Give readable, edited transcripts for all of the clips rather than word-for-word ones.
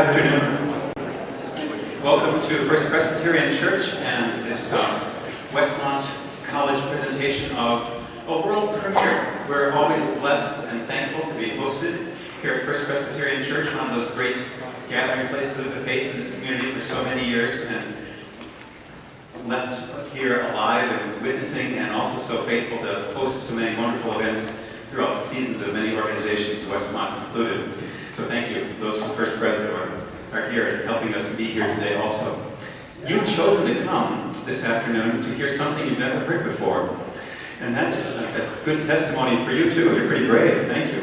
afternoon. Welcome to First Presbyterian Church and this Westmont College presentation of a world premiere. We're always blessed and thankful to be hosted here at First Presbyterian Church, one of those great gathering places of the faith in this community for so many years, and left here alive and witnessing, and also so faithful to host so many wonderful events throughout the seasons of many organizations, Westmont included. So thank you. Those from First Pres are here helping us be here today also. You've chosen to come this afternoon to hear something you've never heard before. And that's a good testimony for you too. You're pretty brave. Thank you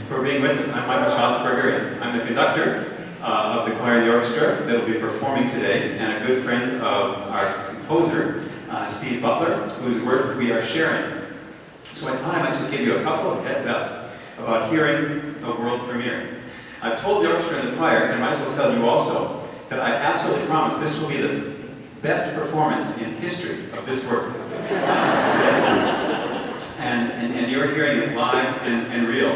for being with us. I'm Michael Schlossberger, and I'm the conductor of the choir and the orchestra that will be performing today, and a good friend of our composer, Steve Butler, whose work we are sharing. So I thought I might just give you a couple of heads up about hearing a world premiere. I've told the orchestra and the choir, and I might as well tell you also, that I absolutely promise this will be the best performance in history of this work. And you're hearing it live and real.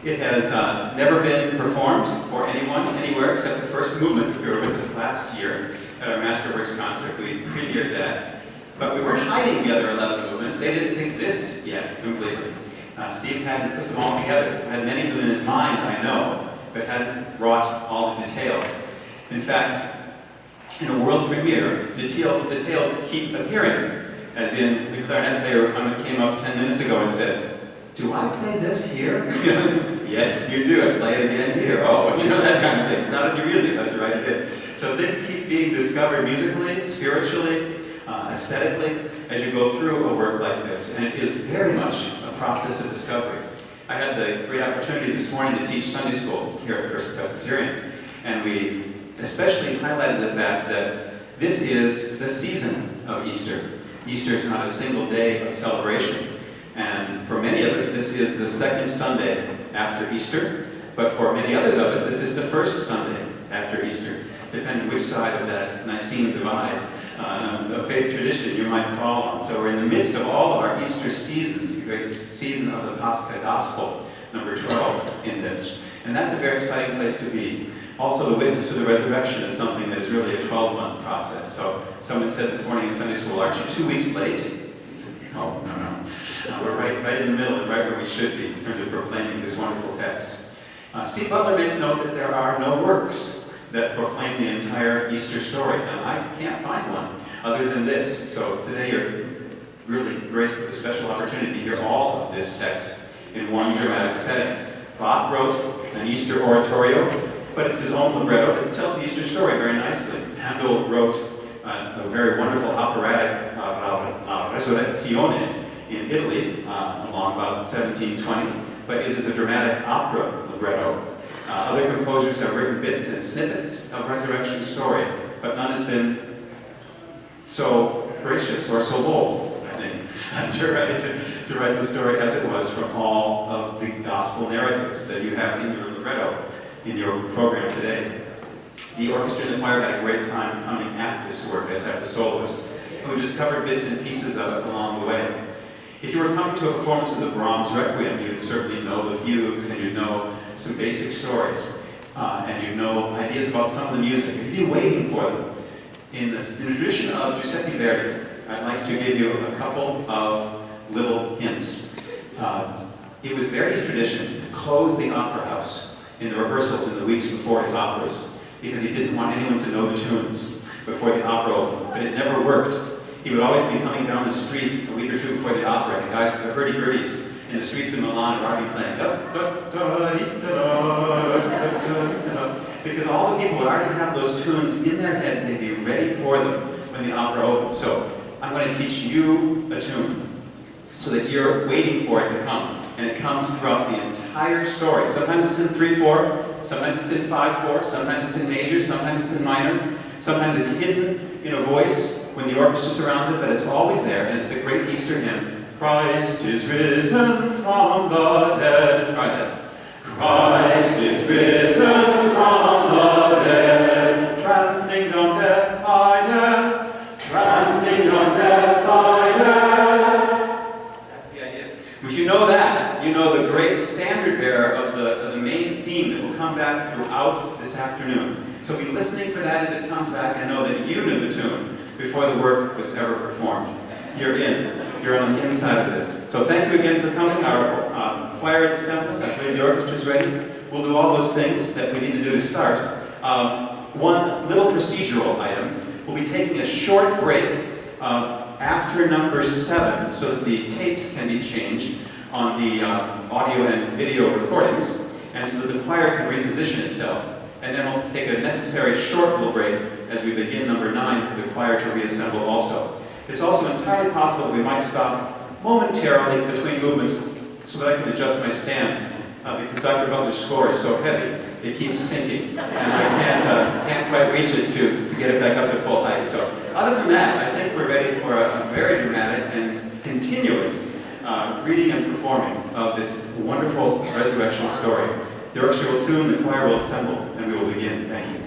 It has never been performed for anyone, anywhere, except the first movement. You were with us last year at our Masterworks concert. We premiered that. But we weren't hiding the other 11 movements. They didn't exist yet completely. Steve hadn't put them all together. Had many of them in his mind, I know, but hadn't wrought all the details. In fact, in a world premiere, details keep appearing. As in, the clarinet player came up 10 minutes ago and said, "Do I play this here?" Yes, you do. I play it again here. Oh, that kind of thing. It's not in your music, that's right, it is. So things keep being discovered musically, spiritually, aesthetically, as you go through a work like this. And it is very much a process of discovery. I had the great opportunity this morning to teach Sunday school here at First Presbyterian. And we especially highlighted the fact that this is the season of Easter. Easter is not a single day of celebration. And for many of us, this is the second Sunday after Easter. But for many others of us, this is the first Sunday after Easter, depending which side of that Nicene divide of faith tradition you might fall on. So we're in the midst of all of our Easter seasons, the great season of the Pascha Gospel, number 12 in this. And that's a very exciting place to be. Also, the witness to the resurrection is something that is really a 12-month process. So someone said this morning in Sunday school, "Aren't you 2 weeks late?" Oh, no. We're right in the middle and right where we should be in terms of proclaiming this wonderful text. Steve Butler makes note that there are no works that proclaim the entire Easter story, and I can't find one other than this. So today you're really graced with a special opportunity to hear all of this text in one dramatic setting. Bach wrote an Easter Oratorio, but it's his own libretto that tells the Easter story very nicely. Handel wrote a very wonderful operatic Resurrezione in Italy along about 1720, but it is a dramatic opera libretto. Other composers have written bits and snippets of resurrection story, but none has been so gracious or so bold, I think, to write the story as it was from all of the gospel narratives that you have in your libretto, in your program today. The orchestra and the choir had a great time coming at this work, as have the soloists, who discovered bits and pieces of it along the way. If you were coming to a performance of the Brahms Requiem, you'd certainly know the fugues, and you'd know some basic stories, and you'd know ideas about some of the music. You'd be waiting for them. In the tradition of Giuseppe Verdi, I'd like to give you a couple of little hints. It was Verdi's tradition to close the opera house in the rehearsals in the weeks before his operas, because he didn't want anyone to know the tunes before the opera opened, but it never worked. He would always be coming down the street a week or two before the opera, and the guys with the hurdy-gurdies in the streets of Milan would already be playing, because all the people would already have those tunes in their heads. They'd be ready for them when the opera opened. So I'm going to teach you a tune so that you're waiting for it to come. And it comes throughout the entire story. Sometimes it's in 3/4, sometimes it's in 5/4, sometimes it's in major, sometimes it's in minor, sometimes it's hidden in a voice when the orchestra surrounds it, but it's always there, and it's the great Easter hymn, "Christ is risen from the dead." Try that. Christ is risen from the dead, trampling down death by death, trampling down death by death. That's the idea. If you know that, you know the great standard bearer of the main theme that will come back throughout this afternoon. that you knew the tune before the work was ever performed. You're in. You're on the inside of this. So thank you again for coming. Our choir is assembled. I believe the orchestra is ready. We'll do all those things that we need to do to start. One little procedural item. We'll be taking a short break after number 7 so that the tapes can be changed on the audio and video recordings, and so that the choir can reposition itself. And then we'll take a necessary short little break as we begin number 9 for the choir to reassemble also. It's also entirely possible that we might stop momentarily between movements so that I can adjust my stand, because Dr. Butler's score is so heavy, it keeps sinking, and I can't quite reach it to get it back up to full height. So other than that, I think we're ready for a very dramatic and continuous reading and performing of this wonderful resurrection story. The orchestra will tune, the choir will assemble, and we will begin. Thank you.